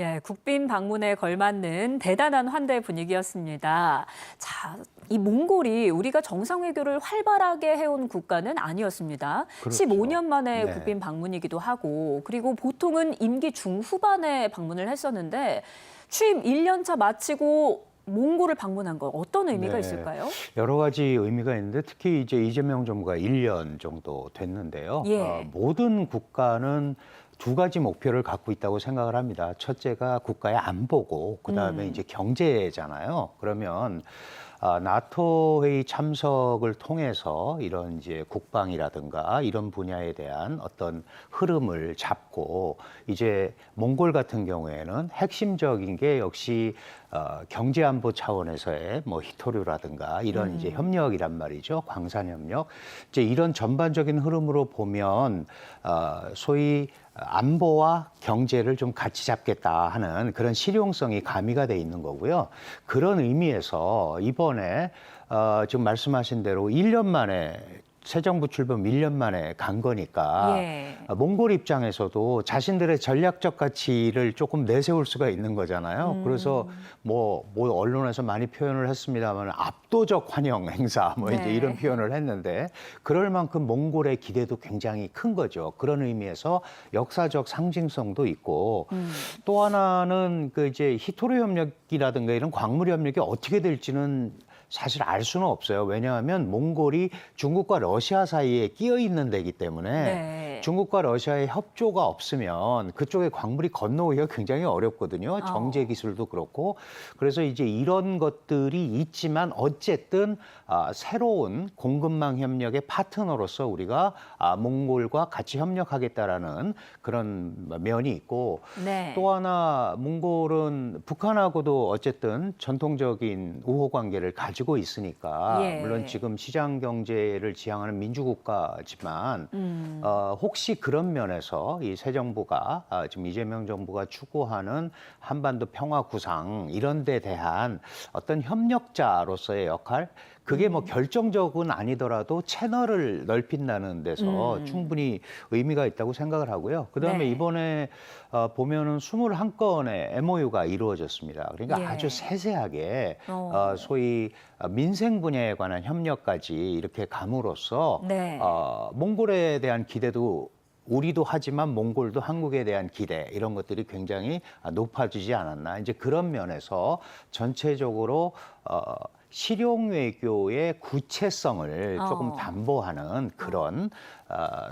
예, 국빈 방문에 걸맞는 대단한 환대 분위기였습니다. 자, 이 몽골이 우리가 정상회교를 활발하게 해온 국가는 아니었습니다. 그렇죠. 15년 만에 네. 국빈 방문이기도 하고, 그리고 보통은 임기 중후반에 방문을 했었는데 취임 1년 차 마치고 몽골을 방문한 거 어떤 의미가 네. 있을까요? 여러 가지 의미가 있는데 특히 이제 이재명 정부가 1년 정도 됐는데요. 예. 모든 국가는 두 가지 목표를 갖고 있다고 생각을 합니다. 첫째가 국가의 안보고 그다음에 이제 경제잖아요. 그러면 나토 회의 참석을 통해서 이런 이제 국방이라든가 이런 분야에 대한 어떤 흐름을 잡고 이제 몽골 같은 경우에는 핵심적인 게 역시 경제 안보 차원에서의 뭐 히토류라든가 이런 이제 협력이란 말이죠. 광산 협력. 이제 이런 전반적인 흐름으로 보면 소위 안보와 경제를 좀 같이 잡겠다 하는 그런 실용성이 가미가 돼 있는 거고요. 그런 의미에서 이번에 지금 말씀하신 대로 1년 만에 새 정부 출범 1년 만에 간 거니까 예. 몽골 입장에서도 자신들의 전략적 가치를 조금 내세울 수가 있는 거잖아요. 그래서 뭐 언론에서 많이 표현을 했습니다만 압도적 환영 행사 뭐 이제 네. 이런 표현을 했는데 그럴 만큼 몽골의 기대도 굉장히 큰 거죠. 그런 의미에서 역사적 상징성도 있고 또 하나는 그 이제 히토르 협력이라든가 이런 광물 협력이 어떻게 될지는 사실 알 수는 없어요. 왜냐하면 몽골이 중국과 러시아 사이에 끼어 있는 데이기 때문에 네. 중국과 러시아의 협조가 없으면 그쪽에 광물이 건너오기가 굉장히 어렵거든요. 정제 기술도 그렇고. 그래서 이제 이런 것들이 있지만 어쨌든 새로운 공급망 협력의 파트너로서 우리가 몽골과 같이 협력하겠다라는 그런 면이 있고 네. 또 하나 몽골은 북한하고도 어쨌든 전통적인 우호 관계를 가지고 있으니까 예. 물론 지금 시장 경제를 지향하는 민주국가지만 혹시 그런 면에서 이 새 정부가 지금 이재명 정부가 추구하는 한반도 평화 구상 이런 데 대한 어떤 협력자로서의 역할 그게 뭐 결정적은 아니더라도 채널을 넓힌다는 데서 충분히 의미가 있다고 생각을 하고요. 그다음에 네. 이번에 보면은 21건의 MOU가 이루어졌습니다. 그러니까 예. 아주 세세하게 어. 소위 민생 분야에 관한 협력까지 이렇게 감으로써 네. 몽골에 대한 기대도 우리도 하지만 몽골도 한국에 대한 기대 이런 것들이 굉장히 높아지지 않았나. 이제 그런 면에서 전체적으로 실용 외교의 구체성을 조금 담보하는 그런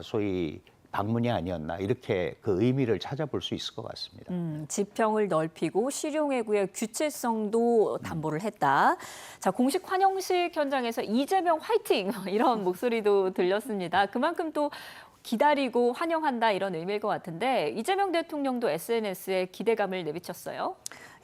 소위 방문이 아니었나 이렇게 그 의미를 찾아볼 수 있을 것 같습니다. 지평을 넓히고 실용외교의 규체성도 담보를 했다. 자, 공식 환영식 현장에서 이재명 화이팅! 이런 목소리도 들렸습니다. 그만큼 또 기다리고 환영한다 이런 의미일 것 같은데 이재명 대통령도 SNS에 기대감을 내비쳤어요.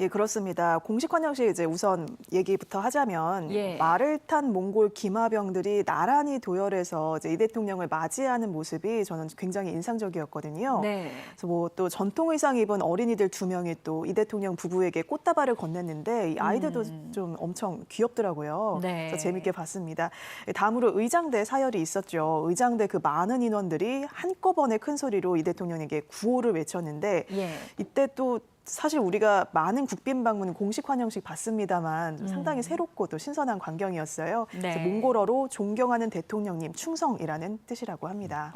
예, 그렇습니다. 공식 환영식 이제 우선 얘기부터 하자면 예. 말을 탄 몽골 기마병들이 나란히 도열해서 이제 이 대통령을 맞이하는 모습이 저는 굉장히 인상적이었거든요. 네. 그래서 뭐 또 전통 의상 입은 어린이들 2명이 또 이 대통령 부부에게 꽃다발을 건넸는데 이 아이들도 좀 엄청 귀엽더라고요. 네. 그래서 재밌게 봤습니다. 다음으로 의장대 사열이 있었죠. 의장대 그 많은 인원들이 한꺼번에 큰 소리로 이 대통령에게 구호를 외쳤는데 예. 이때 또 사실 우리가 많은 국빈 방문 공식 환영식 봤습니다만 좀 상당히 새롭고 또 신선한 광경이었어요. 네. 그래서 몽골어로 존경하는 대통령님 충성이라는 뜻이라고 합니다.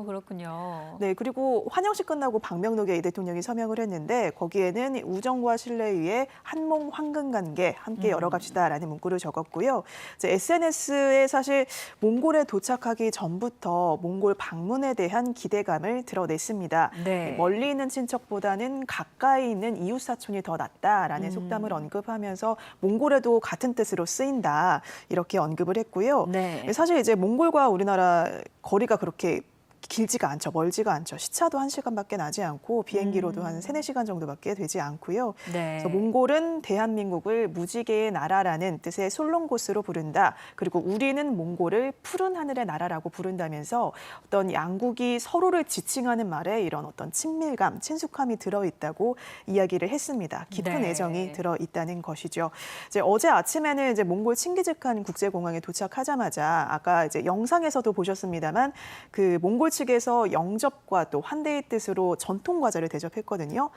그렇군요. 네, 그리고 환영식 끝나고 방명록에 이 대통령이 서명을 했는데 거기에는 우정과 신뢰 위에 한몽 황금 관계 함께 열어갑시다라는 문구를 적었고요. 이제 SNS에 사실 몽골에 도착하기 전부터 몽골 방문에 대한 기대감을 드러냈습니다. 네. 멀리 있는 친척보다는 가까이 있는 이웃 사촌이 더 낫다라는 속담을 언급하면서 몽골에도 같은 뜻으로 쓰인다 이렇게 언급을 했고요. 네. 사실 이제 몽골과 우리나라 거리가 그렇게 길지가 않죠. 멀지가 않죠. 시차도 1시간밖에 나지 않고 비행기로도 한 3-4시간 정도밖에 되지 않고요. 네. 그래서 몽골은 대한민국을 무지개의 나라라는 뜻의 솔롱고스로 부른다. 그리고 우리는 몽골을 푸른 하늘의 나라라고 부른다면서 어떤 양국이 서로를 지칭하는 말에 이런 어떤 친밀감, 친숙함이 들어있다고 이야기를 했습니다. 깊은 네. 애정이 들어있다는 것이죠. 이제 어제 아침에는 이제 몽골 칭기즈칸 국제공항에 도착하자마자 아까 이제 영상에서도 보셨습니다만 그 몽골 측에서 영접과 또 환대의 뜻으로 전통 과자를 대접했거든요.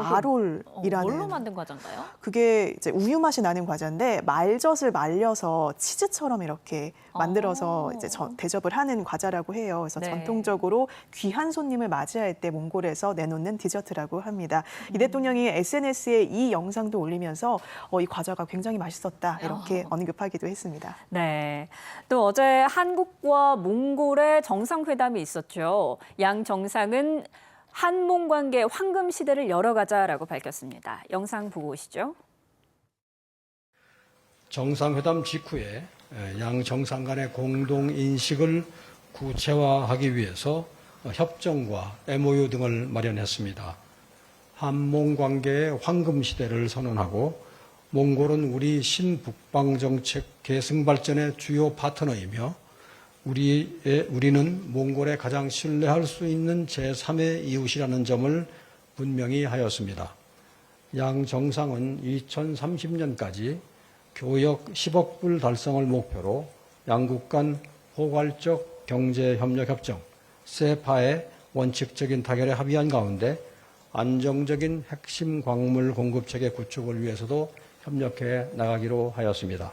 아롤이라는. 뭘로 만든 과자인가요? 그게 이제 우유 맛이 나는 과자인데 말젓을 말려서 치즈처럼 이렇게 만들어서 이제 대접을 하는 과자라고 해요. 그래서 네. 전통적으로 귀한 손님을 맞이할 때 몽골에서 내놓는 디저트라고 합니다. 이 대통령이 SNS에 이 영상도 올리면서 이 과자가 굉장히 맛있었다 이렇게 언급하기도 했습니다. 네. 또 어제 한국과 몽골의 정상회담이 있었죠. 양 정상은 한몽 관계 황금 시대를 열어가자라고 밝혔습니다. 영상 보고 오시죠. 정상회담 직후에 양 정상 간의 공동 인식을 구체화하기 위해서 협정과 MOU 등을 마련했습니다. 한몽 관계의 황금 시대를 선언하고 몽골은 우리 신북방 정책 계승 발전의 주요 파트너이며 우리는 몽골에 가장 신뢰할 수 있는 제3의 이웃이라는 점을 분명히 하였습니다. 양 정상은 2030년까지 교역 10억 불 달성을 목표로 양국 간 포괄적 경제협력협정 세파의 원칙적인 타결에 합의한 가운데 안정적인 핵심 광물 공급 체계 구축을 위해서도 협력해 나가기로 하였습니다.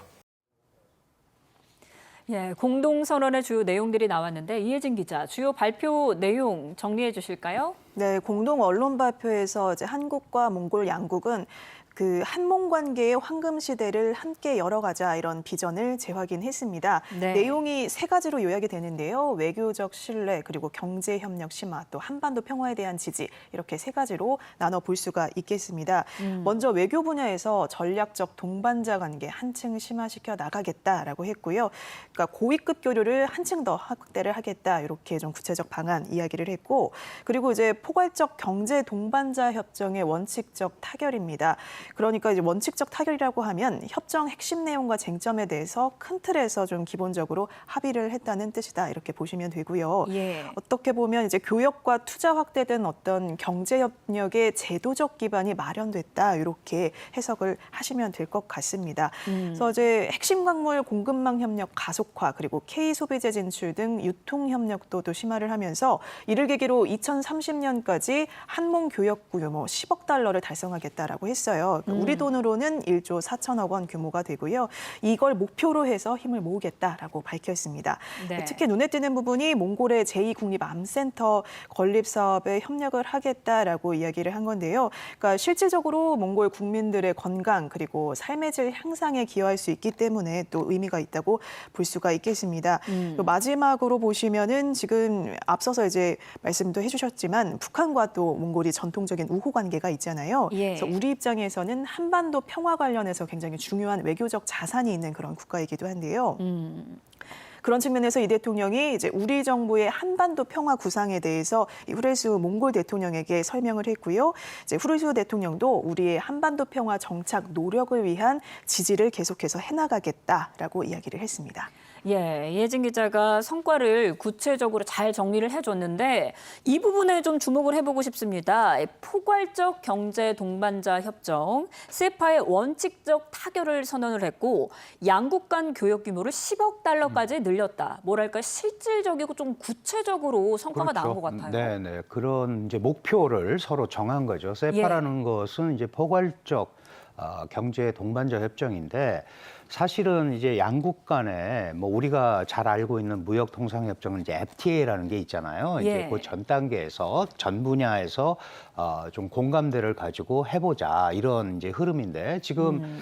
예, 공동선언의 주요 내용들이 나왔는데 이혜진 기자, 주요 발표 내용 정리해 주실까요? 네, 공동 언론 발표에서 이제 한국과 몽골 양국은 그 한몽 관계의 황금 시대를 함께 열어가자 이런 비전을 재확인했습니다. 네. 내용이 세 가지로 요약이 되는데요. 외교적 신뢰, 그리고 경제 협력 심화, 또 한반도 평화에 대한 지지 이렇게 세 가지로 나눠 볼 수가 있겠습니다. 먼저 외교 분야에서 전략적 동반자 관계 한층 심화시켜 나가겠다라고 했고요. 그러니까 고위급 교류를 한층 더 확대를 하겠다 이렇게 좀 구체적 방안 이야기를 했고, 그리고 이제 포괄적 경제 동반자 협정의 원칙적 타결입니다. 그러니까 이제 원칙적 타결이라고 하면 협정 핵심 내용과 쟁점에 대해서 큰 틀에서 좀 기본적으로 합의를 했다는 뜻이다 이렇게 보시면 되고요. 예. 어떻게 보면 이제 교역과 투자 확대 등 어떤 경제 협력의 제도적 기반이 마련됐다 이렇게 해석을 하시면 될 것 같습니다. 그래서 이제 핵심 광물 공급망 협력 가속화 그리고 K 소비재 진출 등 유통 협력도 또 심화를 하면서 이를 계기로 2030년까지 한몽 교역 규모 10억 달러를 달성하겠다라고 했어요. 우리 돈으로는 1조 4천억 원 규모가 되고요. 이걸 목표로 해서 힘을 모으겠다라고 밝혔습니다. 네. 특히 눈에 띄는 부분이 몽골의 제2국립암센터 건립 사업에 협력을 하겠다라고 이야기를 한 건데요. 그러니까 실질적으로 몽골 국민들의 건강 그리고 삶의 질 향상에 기여할 수 있기 때문에 또 의미가 있다고 볼 수가 있겠습니다. 또 마지막으로 보시면은 지금 앞서서 이제 말씀도 해주셨지만 북한과 또 몽골이 전통적인 우호 관계가 있잖아요. 예. 그래서 우리 입장에서는 한반도 평화 관련해서 굉장히 중요한 외교적 자산이 있는 그런 국가이기도 한데요. 그런 측면에서 이 대통령이 이제 우리 정부의 한반도 평화 구상에 대해서 후레수 몽골 대통령에게 설명을 했고요. 이제 후레수 대통령도 우리의 한반도 평화 정착 노력을 위한 지지를 계속해서 해나가겠다라고 이야기를 했습니다. 예, 이혜진 기자가 성과를 구체적으로 잘 정리를 해줬는데 이 부분에 좀 주목을 해보고 싶습니다. 포괄적 경제 동반자 협정, 세파의 원칙적 타결을 선언을 했고 양국 간 교역 규모를 10억 달러까지 늘렸다. 뭐랄까 실질적이고 좀 구체적으로 성과가 나온 것 같아요. 네, 그런 이제 목표를 서로 정한 거죠. 세파라는 것은 이제 포괄적 경제 동반자 협정인데 사실은 이제 양국 간에 뭐 우리가 잘 알고 있는 무역 통상 협정은 이제 FTA라는 게 있잖아요. 이제 예. 그 전 단계에서 전 분야에서 좀 공감대를 가지고 해보자 이런 이제 흐름인데 지금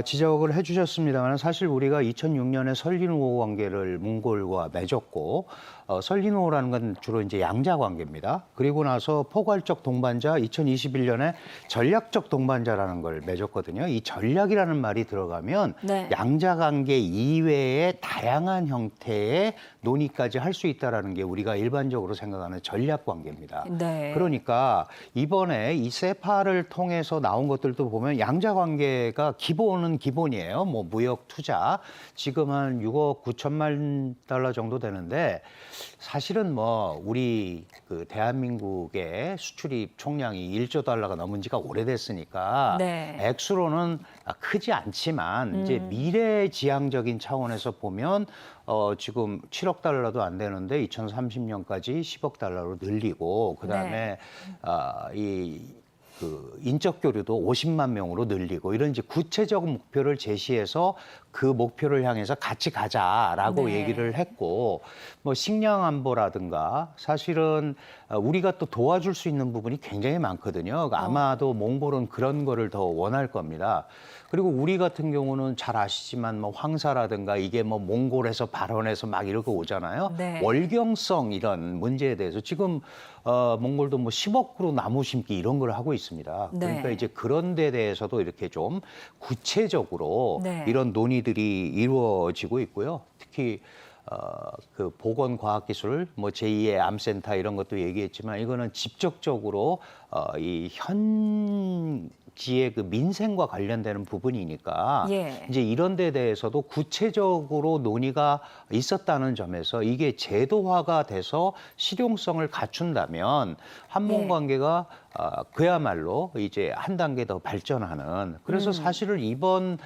지적을 해주셨습니다만 사실 우리가 2006년에 설린우호 관계를 몽골과 맺었고 설린우호라는 건 주로 이제 양자 관계입니다. 그리고 나서 포괄적 동반자 2021년에 전략적 동반자라는 걸 맺었거든요. 이 전략이라는 말이 들어가면 네. 양자 관계 이외의 다양한 형태의 논의까지 할 수 있다라는 게 우리가 일반적으로 생각하는 전략 관계입니다. 네. 그러니까 이번에 이 세파를 통해서 나온 것들도 보면 양자 관계가 기본은 기본이에요. 뭐 무역 투자 지금 한 6억 9천만 달러 정도 되는데 사실은 뭐 우리 그 대한민국의 수출입 총량이 1조 달러가 넘은 지가 오래됐으니까 네. 액수로는 크지 않지만 이제 미래지향적인 차원에서 보면 지금 7억 달러도 안 되는데 2030년까지 10억 달러로 늘리고 그다음에 그 인적 교류도 50만 명으로 늘리고 이런 이제 구체적 목표를 제시해서 그 목표를 향해서 같이 가자라고 네. 얘기를 했고 뭐 식량 안보라든가 사실은 우리가 또 도와줄 수 있는 부분이 굉장히 많거든요. 아마도 몽골은 그런 거를 더 원할 겁니다. 그리고 우리 같은 경우는 잘 아시지만 뭐 황사라든가 이게 뭐 몽골에서 발원해서 막 이렇게 오잖아요. 네. 월경성 이런 문제에 대해서 지금 몽골도 뭐 10억 그루 나무 심기 이런 걸 하고 있습니다. 네. 그러니까 이제 그런 데 대해서도 이렇게 좀 구체적으로 네. 이런 논의들이 이루어지고 있고요. 특히 그 보건과학기술, 뭐 제2의 암센터 이런 것도 얘기했지만 이거는 직접적으로 이 현지의 그 민생과 관련되는 부분이니까 예. 이제 이런 데 대해서도 구체적으로 논의가 있었다는 점에서 이게 제도화가 돼서 실용성을 갖춘다면 한몽 관계가 그야말로 이제 한 단계 더 발전하는 그래서 사실은 이번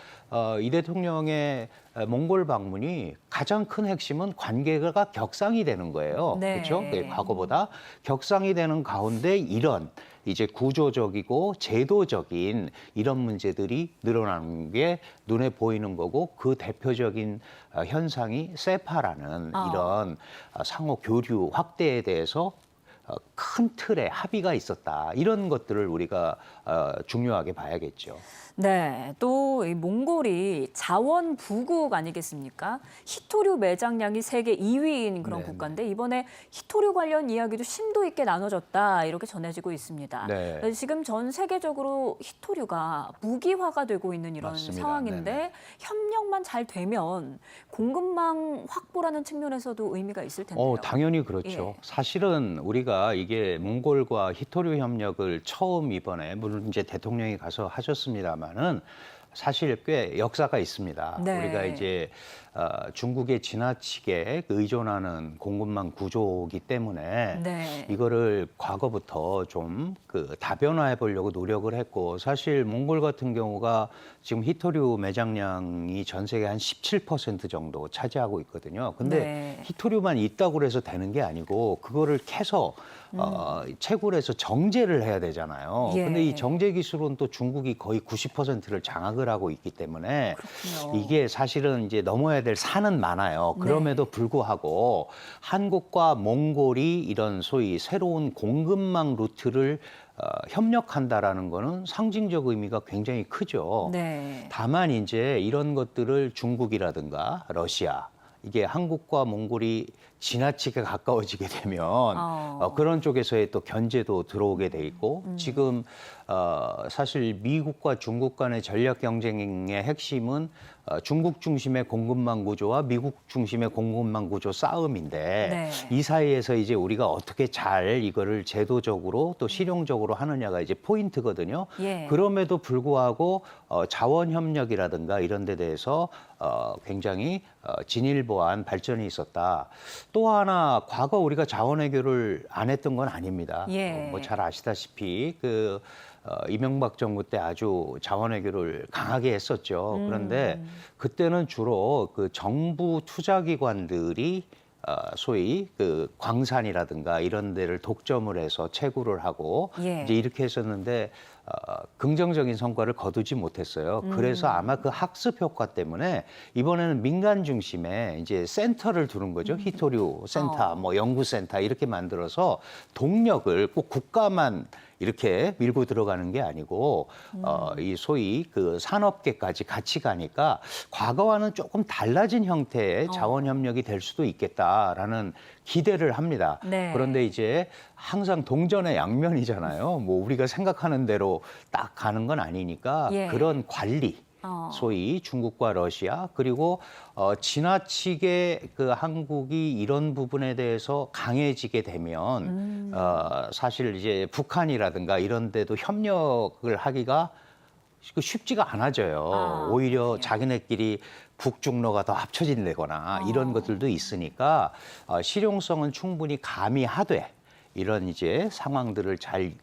이 대통령의 몽골 방문이 가장 큰 핵심은 관계가 격상이 되는 거예요. 네. 그렇죠? 과거보다 격상이 되는 가운데 이런 이제 구조적이고 제도적인 이런 문제들이 늘어나는 게 눈에 보이는 거고 그 대표적인 현상이 세파라는 이런 상호 교류 확대에 대해서 큰 틀의 합의가 있었다. 이런 것들을 우리가 중요하게 봐야겠죠. 네, 또 이 몽골이 자원 부국 아니겠습니까? 희토류 매장량이 세계 2위인 그런 네, 국가인데 이번에 희토류 관련 이야기도 심도 있게 나눠졌다 이렇게 전해지고 있습니다. 네. 지금 전 세계적으로 희토류가 무기화가 되고 있는 이런 맞습니다. 상황인데 네네. 협력만 잘 되면 공급망 확보라는 측면에서도 의미가 있을 텐데요. 당연히 그렇죠. 예. 사실은 우리가 이게 몽골과 희토류 협력을 처음 이번에 물론 이제 대통령이 가서 하셨습니다마는 사실 꽤 역사가 있습니다. 네. 우리가 이제 중국에 지나치게 의존하는 공급망 구조이기 때문에 네. 이거를 과거부터 좀 그 다변화해 보려고 노력을 했고 사실 몽골 같은 경우가 지금 희토류 매장량이 전 세계 한 17% 정도 차지하고 있거든요. 근데 네. 희토류만 있다고 해서 되는 게 아니고 그거를 캐서 채굴해서 정제를 해야 되잖아요. 예. 근데 이 정제 기술은 또 중국이 거의 90%를 장악을 하고 있기 때문에 그렇군요. 이게 사실은 이제 넘어야 될 산은 많아요. 네. 그럼에도 불구하고 한국과 몽골이 이런 소위 새로운 공급망 루트를 협력한다라는 거는 상징적 의미가 굉장히 크죠. 네. 다만 이제 이런 것들을 중국이라든가 러시아 이게 한국과 몽골이 지나치게 가까워지게 되면 그런 쪽에서의 또 견제도 들어오게 돼 있고 지금 사실 미국과 중국 간의 전략 경쟁의 핵심은 중국 중심의 공급망 구조와 미국 중심의 공급망 구조 싸움인데 네. 이 사이에서 이제 우리가 어떻게 잘 이거를 제도적으로 또 실용적으로 하느냐가 이제 포인트거든요. 예. 그럼에도 불구하고 자원 협력이라든가 이런 데 대해서 굉장히 진일보한 발전이 있었다. 또 하나 과거 우리가 자원 외교를 안 했던 건 아닙니다. 예. 뭐 잘 아시다시피 그 이명박 정부 때 아주 자원 외교를 강하게 했었죠. 그런데 그때는 주로 그 정부 투자기관들이 소위 그 광산이라든가 이런 데를 독점을 해서 채굴을 하고 예. 이제 이렇게 했었는데 긍정적인 성과를 거두지 못했어요. 그래서 아마 그 학습 효과 때문에 이번에는 민간 중심의 이제 센터를 두는 거죠. 희토류 센터, 뭐 연구센터 이렇게 만들어서 동력을 꼭 국가만 이렇게 밀고 들어가는 게 아니고 이 소위 그 산업계까지 같이 가니까 과거와는 조금 달라진 형태의 자원 협력이 될 수도 있겠다라는 기대를 합니다. 네. 그런데 이제 항상 동전의 양면이잖아요. 뭐 우리가 생각하는 대로 딱 가는 건 아니니까 예. 그런 관리. 소위 중국과 러시아 그리고 지나치게 그 한국이 이런 부분에 대해서 강해지게 되면 사실 이제 북한이라든가 이런 데도 협력을 하기가 쉽지가 않아져요. 오히려 그렇군요. 자기네끼리 북중러가 더 합쳐진다거나 이런 것들도 있으니까 실용성은 충분히 가미하되 이런 이제 상황들을 잘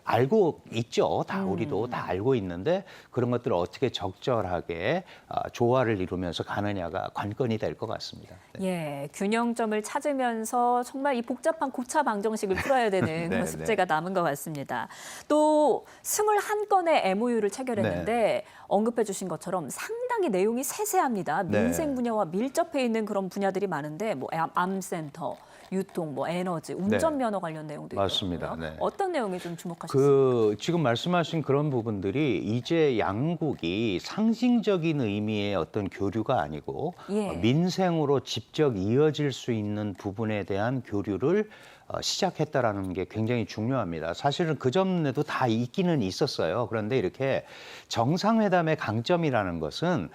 알고 있죠. 다 우리도 다 알고 있는데 그런 것들을 어떻게 적절하게 조화를 이루면서 가느냐가 관건이 될 것 같습니다. 네. 예, 균형점을 찾으면서 정말 이 복잡한 고차 방정식을 풀어야 되는 네, 그런 네. 숙제가 남은 것 같습니다. 또 21건의 MOU를 체결했는데 언급해 주신 것처럼 상당히 내용이 세세합니다. 네. 민생 분야와 밀접해 있는 그런 분야들이 많은데 뭐 암센터, 유통, 뭐 에너지, 운전면허 관련 내용도 맞습니다. 있거든요. 네. 어떤 내용이 좀 주목하셨습니까? 지금 말씀하신 그런 부분들이 이제 양국이 상징적인 의미의 어떤 교류가 아니고 예. 민생으로 직접 이어질 수 있는 부분에 대한 교류를 시작했다라는 게 굉장히 중요합니다. 사실은 그 전에도 다 있기는 있었어요. 그런데 이렇게 정상회담의 강점이라는 것은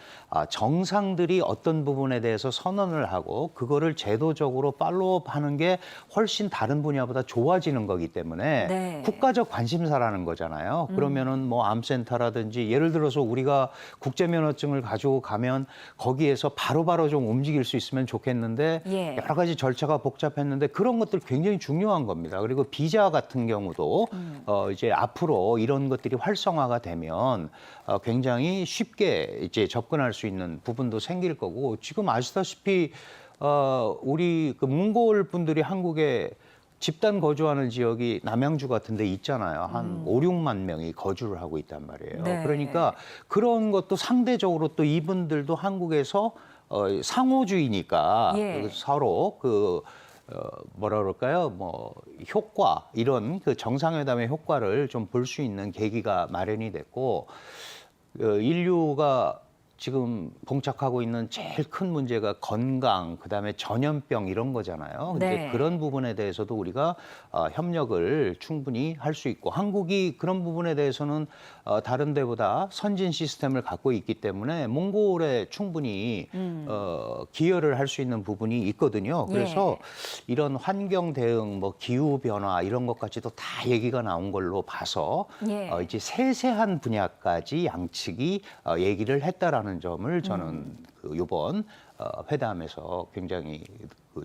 정상들이 어떤 부분에 대해서 선언을 하고 그거를 제도적으로 팔로우하는 게 훨씬 다른 분야보다 좋아지는 거기 때문에 네. 국가적 관심사라는 거잖아요. 그러면은 뭐 암센터라든지 예를 들어서 우리가 국제면허증을 가지고 가면 거기에서 바로바로 좀 움직일 수 있으면 좋겠는데 예. 여러 가지 절차가 복잡했는데 그런 것들 굉장히 중요한 겁니다. 그리고 비자 같은 경우도 이제 앞으로 이런 것들이 활성화가 되면 굉장히 쉽게 이제 접근할 수 있는 부분도 생길 거고 지금 아시다시피 우리 그 몽골 분들이 한국에 집단 거주하는 지역이 남양주 같은 데 있잖아요. 한 5, 6만 명이 거주를 하고 있단 말이에요. 네. 그러니까 그런 것도 상대적으로 또 이분들도 한국에서 상호주의니까 예. 서로 뭐라 그럴까요? 뭐 효과 이런 그 정상회담의 효과를 좀 볼 수 있는 계기가 마련이 됐고 인류가 지금 봉착하고 있는 제일 큰 문제가 건강, 그다음에 전염병 이런 거잖아요. 근데 네. 그런 부분에 대해서도 우리가 협력을 충분히 할 수 있고 한국이 그런 부분에 대해서는 다른 데보다 선진 시스템을 갖고 있기 때문에 몽골에 충분히 기여를 할 수 있는 부분이 있거든요. 그래서 이런 환경 대응, 뭐 기후 변화 이런 것까지도 다 얘기가 나온 걸로 봐서 예. 이제 세세한 분야까지 양측이 얘기를 했다라는 점을 저는 이번 회담에서 굉장히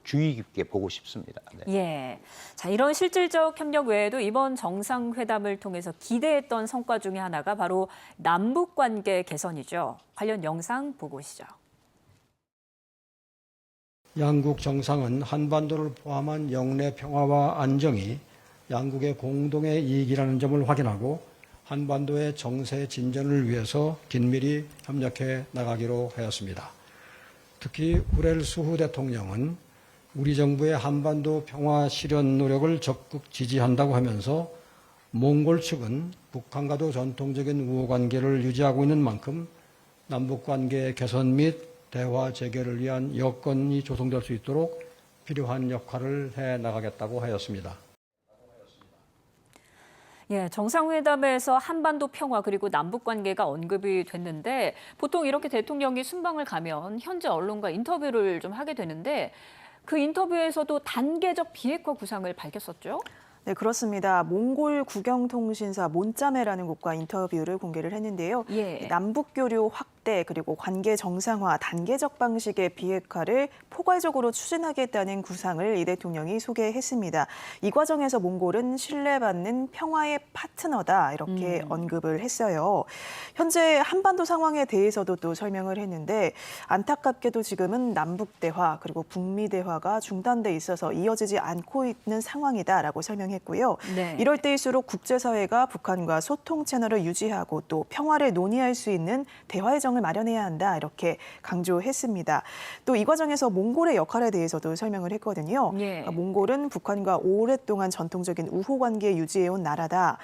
주의 깊게 보고 싶습니다. 네. 예. 자, 이런 실질적 협력 외에도 이번 정상회담을 통해서 기대했던 성과 중에 하나가 바로 남북 관계 개선이죠. 관련 영상 보고 오시죠. 양국 정상은 한반도를 포함한 영내 평화와 안정이 양국의 공동의 이익이라는 점을 확인하고 한반도의 정세 진전을 위해서 긴밀히 협력해 나가기로 하였습니다. 특히 우렐 수후 대통령은 우리 정부의 한반도 평화 실현 노력을 적극 지지한다고 하면서 몽골 측은 북한과도 전통적인 우호 관계를 유지하고 있는 만큼 남북 관계 개선 및 대화 재개를 위한 여건이 조성될 수 있도록 필요한 역할을 해 나가겠다고 하였습니다. 예, 정상회담에서 한반도 평화 그리고 남북 관계가 언급이 됐는데 보통 이렇게 대통령이 순방을 가면 현지 언론과 인터뷰를 좀 하게 되는데 그 인터뷰에서도 단계적 비핵화 구상을 밝혔었죠. 네, 그렇습니다. 몽골 국영통신사 몬짜메라는 곳과 인터뷰를 공개를 했는데요. 예. 남북 교류 확대 그리고 관계 정상화 단계적 방식의 비핵화를 포괄적으로 추진하겠다는 구상을 이 대통령이 소개했습니다. 이 과정에서 몽골은 신뢰받는 평화의 파트너다 이렇게 언급을 했어요. 현재 한반도 상황에 대해서도 또 설명을 했는데 안타깝게도 지금은 남북 대화 그리고 북미 대화가 중단돼 있어서 이어지지 않고 있는 상황이다라고 설명했고요. 네. 이럴 때일수록 국제사회가 북한과 소통 채널을 유지하고 또 평화를 논의할 수 있는 대화의 정을 마련해야 한다 이렇게 강조했습니다. 또 이 과정에서 몽골의 역할에 대해서도 설명을 했거든요. 예. 몽골은 북한과 오랫동안 전통적인 우호 관계 유지해온 나라다.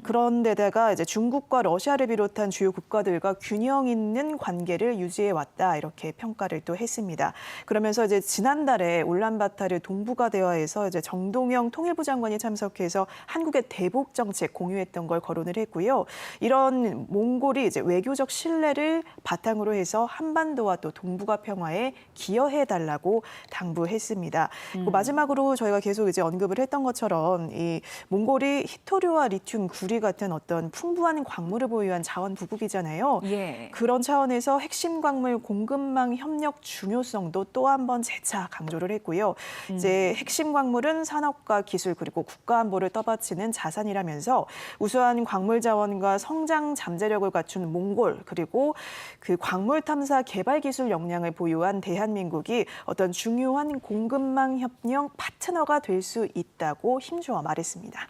그런데다가 이제 중국과 러시아를 비롯한 주요 국가들과 균형 있는 관계를 유지해 왔다 이렇게 평가를 또 했습니다. 그러면서 이제 지난달에 울란바타르 동북아 대화에서 이제 정동영 통일부 장관이 참석해서 한국의 대북 정책 공유했던 걸 거론을 했고요. 이런 몽골이 이제 외교적 신뢰를 바탕으로 해서 한반도와 또 동북아 평화에 기여해달라고 당부했습니다. 그리고 마지막으로 저희가 계속 이제 언급을 했던 것처럼 이 몽골이 히토류와 리튬, 구리 같은 어떤 풍부한 광물을 보유한 자원 부국이잖아요. 예. 그런 차원에서 핵심 광물 공급망 협력 중요성도 또 한 번 재차 강조를 했고요. 이제 핵심 광물은 산업과 기술 그리고 국가 안보를 떠받치는 자산이라면서 우수한 광물 자원과 성장 잠재력을 갖춘 몽골 그리고 그 광물 탐사 개발 기술 역량을 보유한 대한민국이 어떤 중요한 공급망 협력 파트너가 될 수 있다고 힘주어 말했습니다.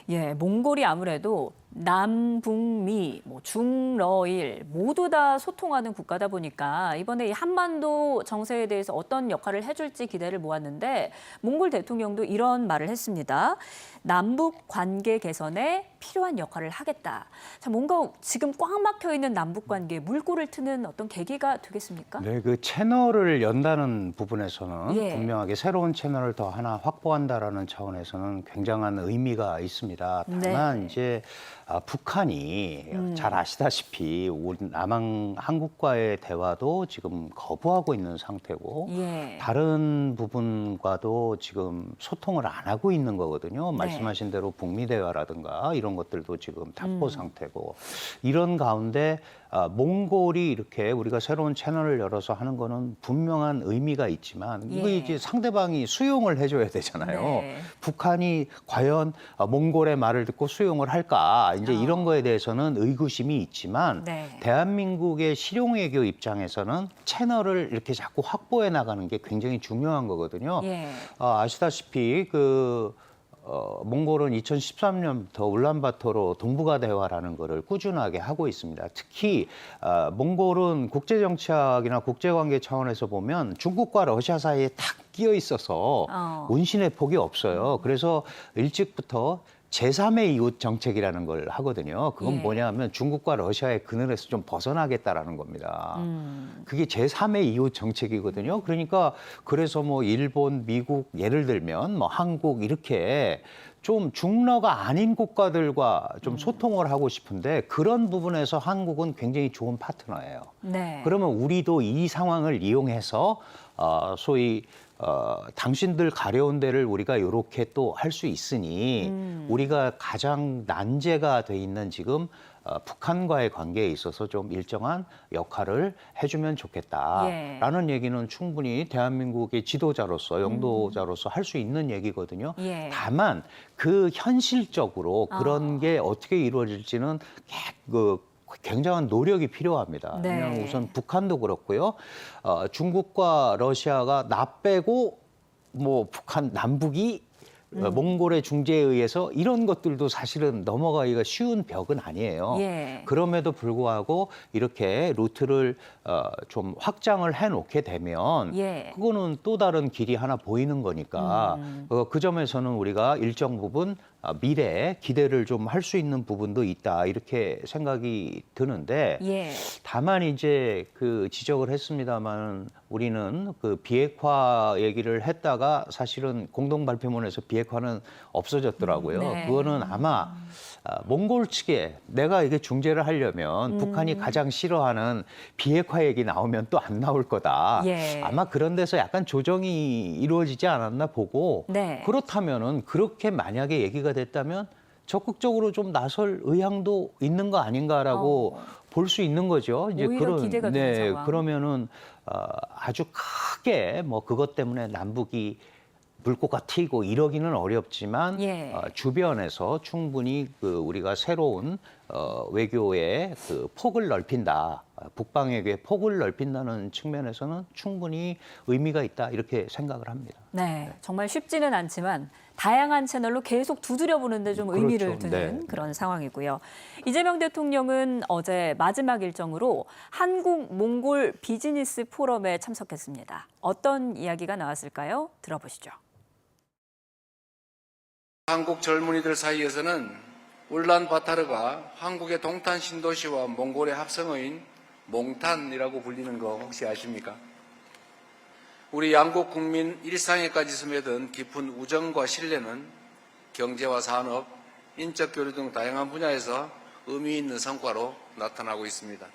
예, 몽골이 아무래도 남북미, 중러일 모두 다 소통하는 국가다 보니까 이번에 이 한반도 정세에 대해서 어떤 역할을 해줄지 기대를 모았는데 몽골 대통령도 이런 말을 했습니다. 남북 관계 개선에 필요한 역할을 하겠다. 자, 뭔가 지금 꽉 막혀 있는 남북 관계에 물꼬를 트는 어떤 계기가 되겠습니까? 네, 그 채널을 연다는 부분에서는 예. 분명하게 새로운 채널을 더 하나 확보한다라는 차원에서는 굉장한 의미가 있습니다. 다만 네. 이제 북한이 잘 아시다시피 우리 남한 한국과의 대화도 지금 거부하고 있는 상태고 예. 다른 부분과도 지금 소통을 안 하고 있는 거거든요. 말씀하신 대로 북미 대화라든가 이런 것들도 지금 답보 상태고 이런 가운데 몽골이 이렇게 우리가 새로운 채널을 열어서 하는 거는 분명한 의미가 있지만 이거 예. 이제 상대방이 수용을 해줘야 되잖아요. 네. 북한이 과연 몽골의 말을 듣고 수용을 할까 이제 이런 거에 대해서는 의구심이 있지만 네. 대한민국의 실용외교 입장에서는 채널을 이렇게 자꾸 확보해 나가는 게 굉장히 중요한 거거든요. 예. 아시다시피 몽골은 2013년부터 울란바토르 동북아 대화라는 거를 꾸준하게 하고 있습니다. 특히 몽골은 국제정치학이나 국제관계 차원에서 보면 중국과 러시아 사이에 탁 끼어 있어서 운신의 폭이 없어요. 그래서 일찍부터 제3의 이웃 정책이라는 걸 하거든요. 그건 예. 뭐냐면 중국과 러시아의 그늘에서 좀 벗어나겠다라는 겁니다. 그게 제3의 이웃 정책이거든요. 그러니까 그래서 뭐 일본, 미국 예를 들면 뭐 한국 이렇게 좀 중러가 아닌 국가들과 좀 소통을 하고 싶은데 그런 부분에서 한국은 굉장히 좋은 파트너예요. 네. 그러면 우리도 이 상황을 이용해서 소위 당신들 가려운 데를 우리가 이렇게 또 할 수 있으니 우리가 가장 난제가 돼 있는 지금 북한과의 관계에 있어서 좀 일정한 역할을 해주면 좋겠다라는 얘기는 충분히 대한민국의 지도자로서 영도자로서 할 수 있는 얘기거든요. 예. 다만 그 현실적으로 그런 게 어떻게 이루어질지는 굉장한 노력이 필요합니다. 네. 왜냐하면 우선 북한도 그렇고요. 중국과 러시아가 나 빼고 뭐 북한 남북이 몽골의 중재에 의해서 이런 것들도 사실은 넘어가기가 쉬운 벽은 아니에요. 예. 그럼에도 불구하고 이렇게 루트를 좀 확장을 해놓게 되면 예. 그거는 또 다른 길이 하나 보이는 거니까 그 점에서는 우리가 일정 부분 미래에 기대를 좀 할 수 있는 부분도 있다 이렇게 생각이 드는데 예. 다만 이제 그 지적을 했습니다만 우리는 그 비핵화 얘기를 했다가 사실은 공동 발표문에서 비핵화는 없어졌더라고요. 네. 그거는 아마 몽골 측에 내가 이게 중재를 하려면 북한이 가장 싫어하는 비핵화 얘기 나오면 또 안 나올 거다. 예. 아마 그런 데서 약간 조정이 이루어지지 않았나 보고 네. 그렇다면은 그렇게 만약에 얘기가 됐다면 적극적으로 좀 나설 의향도 있는 거 아닌가라고 볼 수 있는 거죠. 이제 오히려 기대가 되는 상황. 그러면은 아주 크게 뭐 그것 때문에 남북이 물꼬가 튀고 이러기는 어렵지만 예. 주변에서 충분히 우리가 새로운 외교의 폭을 넓힌다. 북방 외교의 폭을 넓힌다는 측면에서는 충분히 의미가 있다 이렇게 생각을 합니다. 네, 정말 쉽지는 않지만 다양한 채널로 계속 두드려보는데 좀 의미를 그렇죠. 두는 네. 그런 상황이고요. 이재명 대통령은 어제 마지막 일정으로 한국 몽골 비즈니스 포럼에 참석했습니다. 어떤 이야기가 나왔을까요? 들어보시죠. 한국 젊은이들 사이에서는 울란바타르가 한국의 동탄 신도시와 몽골의 합성어인 몽탄이라고 불리는 거 혹시 아십니까? 우리 양국 국민 일상에까지 스며든 깊은 우정과 신뢰는 경제와 산업, 인적 교류 등 다양한 분야에서 의미 있는 성과로 나타나고 있습니다.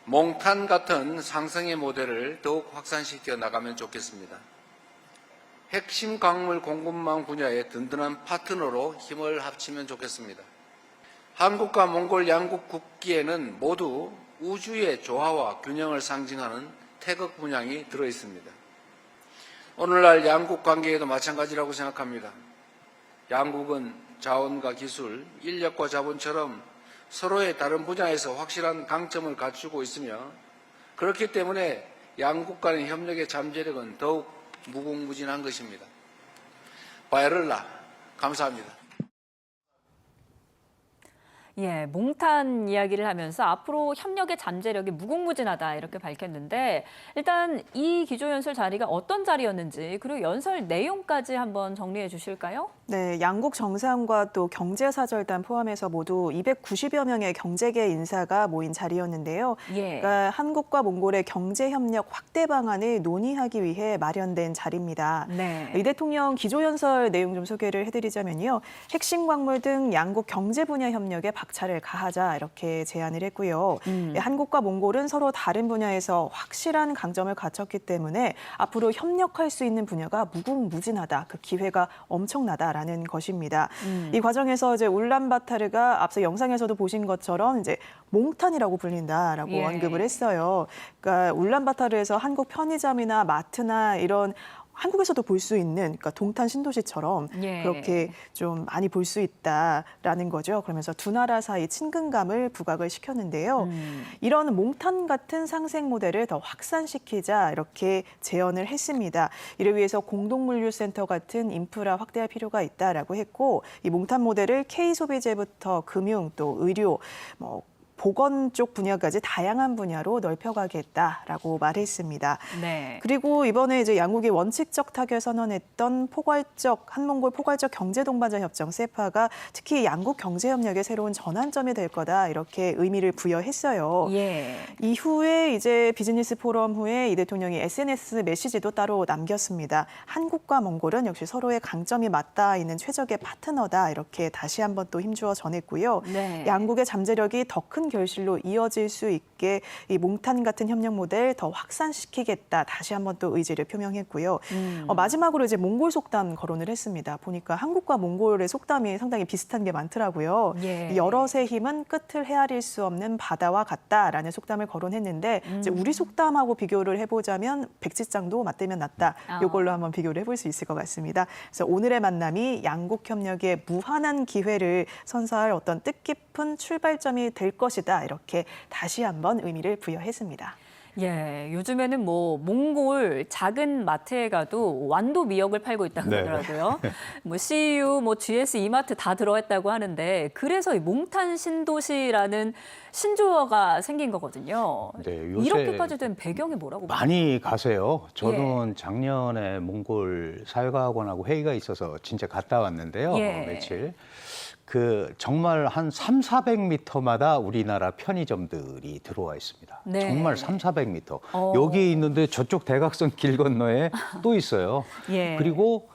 몽탄 같은 상승의 모델을 더욱 확산시켜 나가면 좋겠습니다. 핵심 광물 공급망 분야의 든든한 파트너로 힘을 합치면 좋겠습니다. 한국과 몽골 양국 국기에는 모두 우주의 조화와 균형을 상징하는 태극 문양이 들어있습니다. 오늘날 양국 관계에도 마찬가지라고 생각합니다. 양국은 자원과 기술, 인력과 자본처럼 서로의 다른 분야에서 확실한 강점을 갖추고 있으며 그렇기 때문에 양국 간의 협력의 잠재력은 더욱 무궁무진한 것입니다. 바이럴라, 감사합니다. 예, 몽탄 이야기를 하면서 앞으로 협력의 잠재력이 무궁무진하다 이렇게 밝혔는데 일단 이 기조연설 자리가 어떤 자리였는지 그리고 연설 내용까지 한번 정리해 주실까요? 네, 양국 정상과 또 경제사절단 포함해서 모두 290여 명의 경제계 인사가 모인 자리였는데요. 예. 그러니까 한국과 몽골의 경제협력 확대 방안을 논의하기 위해 마련된 자리입니다. 네. 이 대통령 기조연설 내용 좀 소개를 해드리자면요. 핵심 광물 등 양국 경제 분야 협력에 박차를 가하자 이렇게 제안을 했고요. 한국과 몽골은 서로 다른 분야에서 확실한 강점을 갖췄기 때문에 앞으로 협력할 수 있는 분야가 무궁무진하다. 그 기회가 엄청나다라는 것입니다. 이 과정에서 이제 울란바타르가 앞서 영상에서도 보신 것처럼 이제 몽탄이라고 불린다라고 예. 언급을 했어요. 그러니까 울란바타르에서 한국 편의점이나 마트나 이런 한국에서도 볼 수 있는 그러니까 동탄 신도시처럼 예. 그렇게 좀 많이 볼 수 있다라는 거죠. 그러면서 두 나라 사이 친근감을 부각을 시켰는데요. 이런 몽탄 같은 상생 모델을 더 확산시키자 이렇게 제언을 했습니다. 이를 위해서 공동물류센터 같은 인프라 확대할 필요가 있다라고 했고 이 몽탄 모델을 K소비재부터 금융 또 의료 보건 쪽 분야까지 다양한 분야로 넓혀가겠다라고 말했습니다. 네. 그리고 이번에 이제 양국이 원칙적 타결 선언했던 한몽골 포괄적 경제 동반자 협정 세파가 특히 양국 경제 협력의 새로운 전환점이 될 거다 이렇게 의미를 부여했어요. 예. 이후에 이제 비즈니스 포럼 후에 이 대통령이 SNS 메시지도 따로 남겼습니다. 한국과 몽골은 역시 서로의 강점이 맞닿아 있는 최적의 파트너다 이렇게 다시 한번 또 힘주어 전했고요. 네. 양국의 잠재력이 더 큰 결실로 이어질 수 있게 이 몽탄 같은 협력 모델 더 확산시키겠다 다시 한번 또 의지를 표명했고요. 마지막으로 이제 몽골 속담 거론을 했습니다. 보니까 한국과 몽골의 속담이 상당히 비슷한 게 많더라고요. 예. 여럿의 힘은 끝을 헤아릴 수 없는 바다와 같다라는 속담을 거론했는데 이제 우리 속담하고 비교를 해보자면 백지장도 맞대면 낫다. 이걸로 한번 비교를 해볼 수 있을 것 같습니다. 그래서 오늘의 만남이 양국 협력의 무한한 기회를 선사할 어떤 뜻깊은 출발점이 될 것이다. 이렇게 다시 한번 의미를 부여했습니다. 예, 요즘에는 몽골 작은 마트에 가도 완도 미역을 팔고 있다고 네. 그러더라고요. CU, GS, 이마트 다 들어왔다고 하는데 그래서 이 몽탄 신도시라는 신조어가 생긴 거거든요. 네, 요새 이렇게까지 된 배경이 뭐라고 보세요? 많이 가세요. 저는 작년에 몽골 사회과학원하고 회의가 있어서 진짜 갔다 왔는데요. 예. 며칠. 정말 한 300~400m마다 우리나라 편의점들이 들어와 있습니다. 네. 정말 300~400m. 여기 있는데 저쪽 대각선 길 건너에 또 있어요. 예. 그리고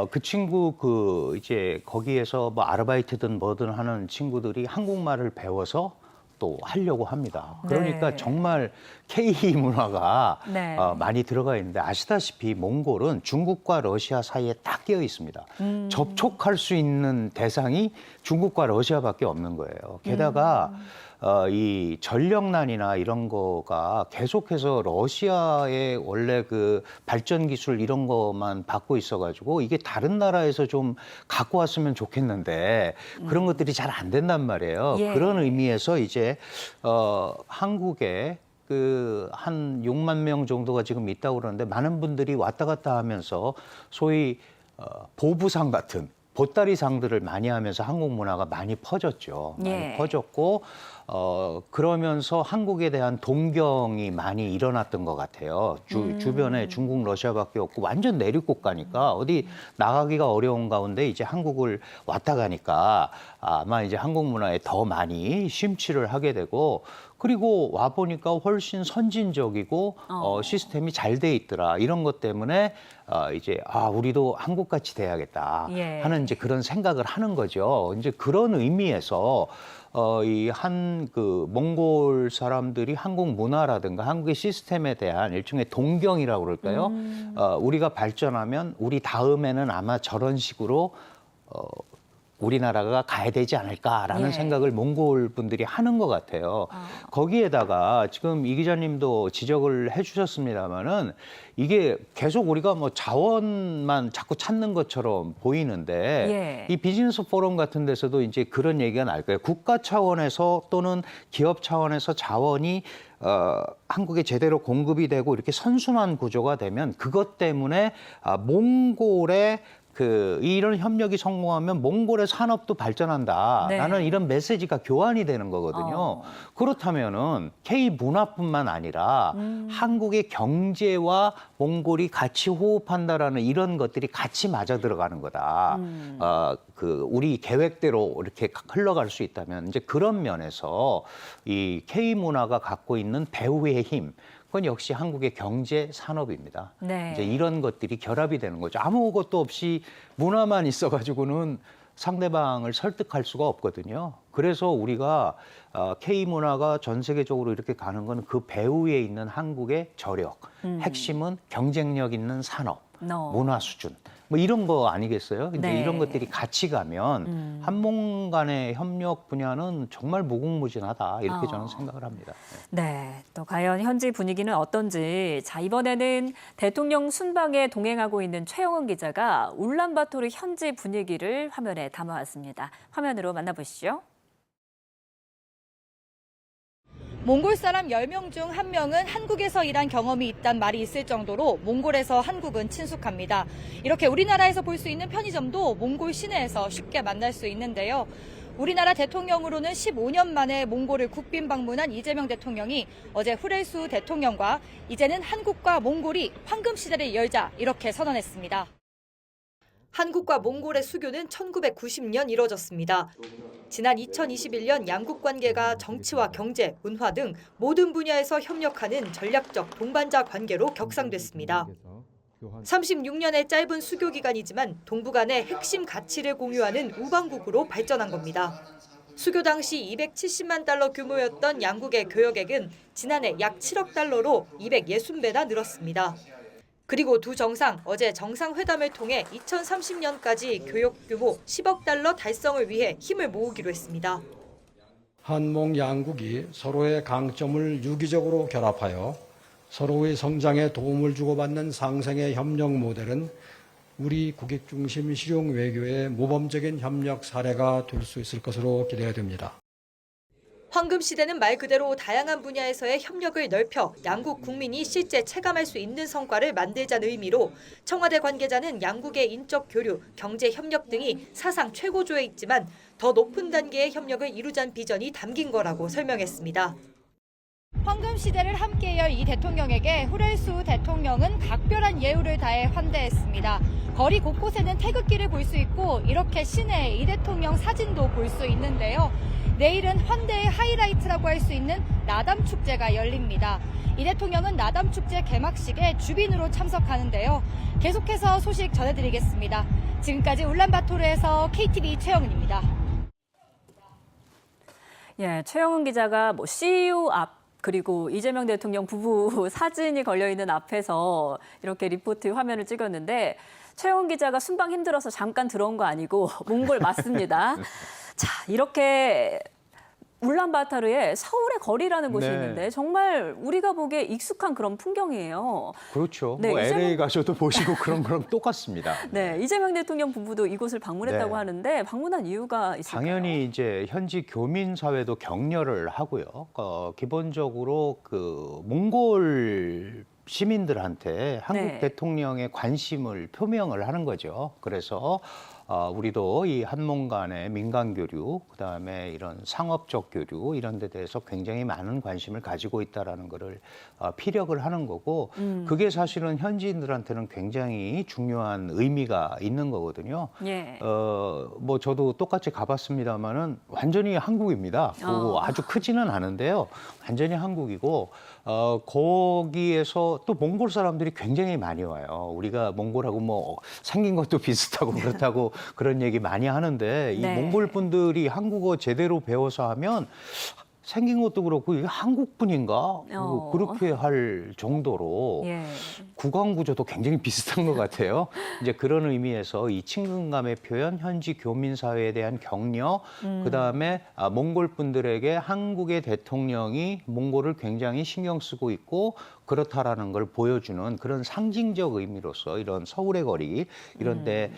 그 친구 이제 거기에서 아르바이트든 뭐든 하는 친구들이 한국말을 배워서 또 하려고 합니다. 그러니까 네. 정말 K 문화가 네. 많이 들어가 있는데 아시다시피 몽골은 중국과 러시아 사이에 딱 끼어 있습니다. 접촉할 수 있는 대상이 중국과 러시아밖에 없는 거예요. 게다가 이 전력난이나 이런 거가 계속해서 러시아의 원래 그 발전 기술 이런 것만 받고 있어가지고 이게 다른 나라에서 좀 갖고 왔으면 좋겠는데 그런 것들이 잘 안 된단 말이에요. 예. 그런 의미에서 이제 한국에 한 6만 명 정도가 지금 있다고 그러는데 많은 분들이 왔다 갔다 하면서 소위 보부상 같은 보따리상들을 많이 하면서 한국 문화가 많이 퍼졌죠. 많이 예. 퍼졌고 그러면서 한국에 대한 동경이 많이 일어났던 것 같아요. 주변에 중국, 러시아밖에 없고 완전 내륙국 가니까 어디 나가기가 어려운 가운데 이제 한국을 왔다 가니까 아마 이제 한국 문화에 더 많이 심취를 하게 되고 그리고 와 보니까 훨씬 선진적이고 시스템이 잘 돼 있더라. 이런 것 때문에 이제 우리도 한국같이 돼야겠다 예. 하는 이제 그런 생각을 하는 거죠. 이제 그런 의미에서 이 그 몽골 사람들이 한국 문화라든가 한국의 시스템에 대한 일종의 동경이라고 그럴까요? 우리가 발전하면 우리 다음에는 아마 저런 식으로 우리나라가 가야 되지 않을까라는 예. 생각을 몽골 분들이 하는 것 같아요. 거기에다가 지금 이 기자님도 지적을 해주셨습니다마는 이게 계속 우리가 뭐 자원만 자꾸 찾는 것처럼 보이는데 예. 이 비즈니스 포럼 같은 데서도 이제 그런 얘기가 나올 거예요. 국가 차원에서 또는 기업 차원에서 자원이 한국에 제대로 공급이 되고 이렇게 선순환 구조가 되면 그것 때문에 몽골의 이런 협력이 성공하면 몽골의 산업도 발전한다라는 네. 이런 메시지가 교환이 되는 거거든요. 그렇다면은 K 문화뿐만 아니라 한국의 경제와 몽골이 같이 호흡한다라는 이런 것들이 같이 맞아 들어가는 거다. 우리 계획대로 이렇게 흘러갈 수 있다면 이제 그런 면에서 이 K 문화가 갖고 있는 배후의 힘. 그건 역시 한국의 경제 산업입니다. 네. 이제 이런 것들이 결합이 되는 거죠. 아무것도 없이 문화만 있어가지고는 상대방을 설득할 수가 없거든요. 그래서 우리가 K 문화가 전 세계적으로 이렇게 가는 건 그 배후에 있는 한국의 저력, 핵심은 경쟁력 있는 산업, 문화 수준. 뭐 이런 거 아니겠어요? 근데 네. 이런 것들이 같이 가면 한몽 간의 협력 분야는 정말 무궁무진하다 이렇게 저는 생각을 합니다. 네, 또 과연 현지 분위기는 어떤지. 자, 이번에는 대통령 순방에 동행하고 있는 최영은 기자가 울란바토르 현지 분위기를 화면에 담아왔습니다. 화면으로 만나보시죠. 몽골 사람 10명 중 1명은 한국에서 일한 경험이 있단 말이 있을 정도로 몽골에서 한국은 친숙합니다. 이렇게 우리나라에서 볼 수 있는 편의점도 몽골 시내에서 쉽게 만날 수 있는데요. 우리나라 대통령으로는 15년 만에 몽골을 국빈 방문한 이재명 대통령이 어제 후레수 대통령과 이제는 한국과 몽골이 황금 시대를 열자 이렇게 선언했습니다. 한국과 몽골의 수교는 1990년 이뤄졌습니다. 지난 2021년 양국 관계가 정치와 경제, 문화 등 모든 분야에서 협력하는 전략적 동반자 관계로 격상됐습니다. 36년의 짧은 수교 기간이지만 동북 간의 핵심 가치를 공유하는 우방국으로 발전한 겁니다. 수교 당시 270만 달러 규모였던 양국의 교역액은 지난해 약 7억 달러로 260배나 늘었습니다. 그리고 두 정상 어제 정상회담을 통해 2030년까지 교역 규모 10억 달러 달성을 위해 힘을 모으기로 했습니다. 한몽 양국이 서로의 강점을 유기적으로 결합하여 서로의 성장에 도움을 주고받는 상생의 협력 모델은 우리 국익 중심 실용 외교의 모범적인 협력 사례가 될 수 있을 것으로 기대됩니다. 황금 시대는 말 그대로 다양한 분야에서의 협력을 넓혀 양국 국민이 실제 체감할 수 있는 성과를 만들자는 의미로 청와대 관계자는 양국의 인적 교류, 경제 협력 등이 사상 최고조에 있지만 더 높은 단계의 협력을 이루자는 비전이 담긴 거라고 설명했습니다. 황금 시대를 함께 열 이 대통령에게 후레수 대통령은 각별한 예우를 다해 환대했습니다. 거리 곳곳에는 태극기를 볼 수 있고 이렇게 시내에 이 대통령 사진도 볼 수 있는데요. 내일은 환대의 하이라이트라고 할 수 있는 나담 축제가 열립니다. 이 대통령은 나담 축제 개막식에 주빈으로 참석하는데요. 계속해서 소식 전해드리겠습니다. 지금까지 울란바토르에서 KTV 최영은입니다. 예, 최영은 기자가 CU 앞 그리고 이재명 대통령 부부 사진이 걸려있는 앞에서 이렇게 리포트 화면을 찍었는데 최영은 기자가 순방 힘들어서 잠깐 들어온 거 아니고 몽골 맞습니다. 자, 이렇게 울란바토르의 서울의 거리라는 곳이 네. 있는데 정말 우리가 보기에 익숙한 그런 풍경이에요. 그렇죠. 네, 뭐 LA 이재명- 가셔도 보시고 그런 거랑 똑같습니다. 네, 이재명 대통령 부부도 이곳을 방문했다고 네. 하는데 방문한 이유가 있을까요? 당연히 이제 현지 교민 사회도 격려를 하고요. 기본적으로 몽골 시민들한테 한국 네. 대통령의 관심을 표명을 하는 거죠. 그래서 우리도 이 한몽 간의 민간 교류, 그다음에 이런 상업적 교류 이런 데 대해서 굉장히 많은 관심을 가지고 있다라는 거를 피력을 하는 거고 그게 사실은 현지인들한테는 굉장히 중요한 의미가 있는 거거든요. 예. 뭐 저도 똑같이 가봤습니다만은 완전히 한국입니다. 아주 크지는 않은데요. 완전히 한국이고 거기에서 또 몽골 사람들이 굉장히 많이 와요. 우리가 몽골하고 뭐 생긴 것도 비슷하고 그렇다고 그런 얘기 많이 하는데 이 네. 몽골 분들이 한국어 제대로 배워서 하면 생긴 것도 그렇고 이게 한국 분인가 그렇게 할 정도로 예. 구강 구조도 굉장히 비슷한 것 같아요. 이제 그런 의미에서 이 친근감의 표현, 현지 교민 사회에 대한 격려, 그다음에 몽골 분들에게 한국의 대통령이 몽골을 굉장히 신경 쓰고 있고 그렇다라는 걸 보여주는 그런 상징적 의미로서 이런 서울의 거리 이런 데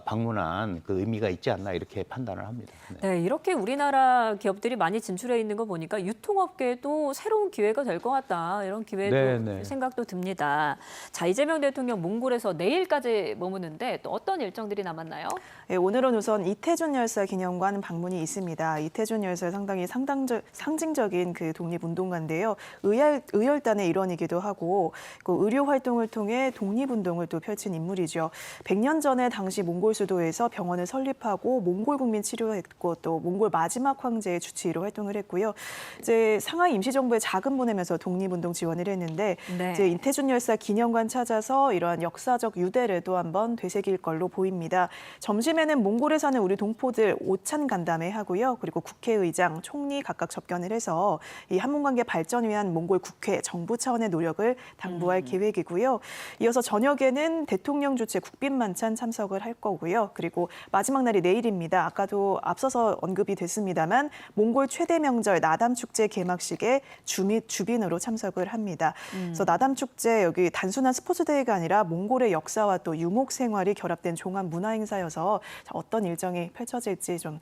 방문한 그 의미가 있지 않나 이렇게 판단을 합니다. 네. 네, 이렇게 우리나라 기업들이 많이 진출해 있는 거 보니까 유통업계도 새로운 기회가 될 것 같다. 이런 기회도 네. 생각도 듭니다. 자, 이재명 대통령 몽골에서 내일까지 머무는데 또 어떤 일정들이 남았나요? 네, 오늘은 우선 이태준 열사 기념관 방문이 있습니다. 이태준 열사 상당히 상징적인 그 독립운동가인데요. 의열단의 일원이기도 하고 그 의료 활동을 통해 독립운동을 또 펼친 인물이죠. 100년 전에 당시 몽골 수도에서 병원을 설립하고 몽골 국민 치료했고 또 몽골 마지막 황제의 주치의로 활동을 했고요. 이제 상하이 임시정부에 자금 보내면서 독립운동 지원을 했는데 네. 이제 이태준 열사 기념관 찾아서 이러한 역사적 유대를 또 한번 되새길 걸로 보입니다. 점심에는 몽골에 사는 우리 동포들 오찬 간담회 하고요. 그리고 국회의장, 총리 각각 접견을 해서 이 한몽관계 발전 위한 몽골 국회, 정부 차원의 노력을 당부할 계획이고요. 이어서 저녁에는 대통령 주최 국빈 만찬 참석을 할 거고요. 그리고 마지막 날이 내일입니다. 아까도 앞서서 언급이 됐습니다만 몽골 최대 명절 나담 축제 개막식에 주빈으로 참석을 합니다. 그래서 나담 축제 여기 단순한 스포츠 대회가 아니라 몽골의 역사와 또 유목 생활이 결합된 종합 문화 행사여서 어떤 일정이 펼쳐질지 좀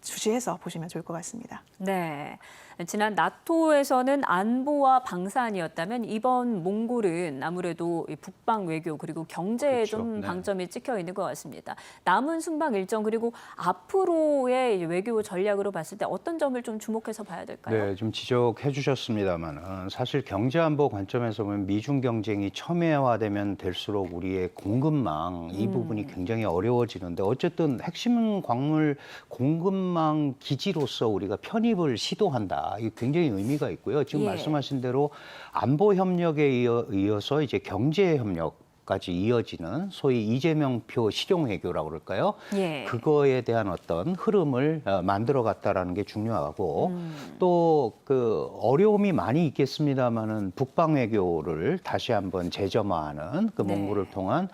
주시해서 보시면 좋을 것 같습니다. 네. 지난 나토에서는 안보와 방산이었다면 이번 몽골은 아무래도 이 북방 외교 그리고 경제에 그렇죠. 좀 네. 방점이 찍혀 있는 것 같습니다. 남은 순방 일정 그리고 앞으로의 외교 전략으로 봤을 때 어떤 점을 좀 주목해서 봐야 될까요? 네, 좀 지적해 주셨습니다만은 사실 경제 안보 관점에서 보면 미중 경쟁이 첨예화되면 될수록 우리의 공급망 이 부분이 굉장히 어려워지는데 어쨌든 핵심 광물 공급망 기지로서 우리가 편입을 시도한다. 이게 굉장히 의미가 있고요. 지금 예. 말씀하신 대로 안보 협력에 이어서 이제 경제 협력까지 이어지는 소위 이재명표 실용 외교라고 그럴까요? 예. 그거에 대한 어떤 흐름을 만들어 갔다라는 게 중요하고 또 그 어려움이 많이 있겠습니다만은 북방 외교를 다시 한번 재점화하는 그 네. 몽골을 통한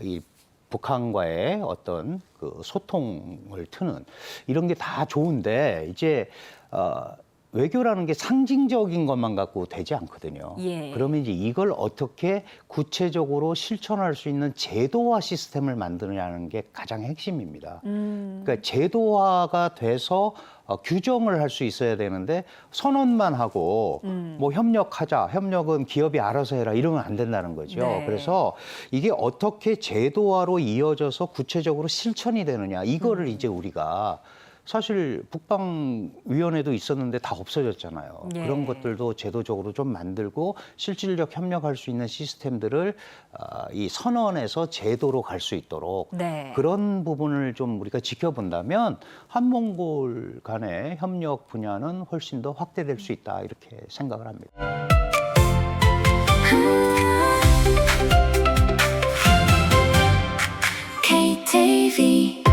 이 북한과의 어떤 그 소통을 트는 이런 게 다 좋은데 이제 외교라는 게 상징적인 것만 갖고 되지 않거든요. 예. 그러면 이제 이걸 어떻게 구체적으로 실천할 수 있는 제도화 시스템을 만드느냐는 게 가장 핵심입니다. 그러니까 제도화가 돼서 규정을 할 수 있어야 되는데 선언만 하고 뭐 협력하자, 협력은 기업이 알아서 해라 이러면 안 된다는 거죠. 네. 그래서 이게 어떻게 제도화로 이어져서 구체적으로 실천이 되느냐 이거를 이제 우리가 사실 북방위원회도 있었는데 다 없어졌잖아요. 예. 그런 것들도 제도적으로 좀 만들고 실질적 협력할 수 있는 시스템들을 이 선언에서 제도로 갈 수 있도록 네. 그런 부분을 좀 우리가 지켜본다면 한몽골 간의 협력 분야는 훨씬 더 확대될 수 있다 이렇게 생각을 합니다. KTV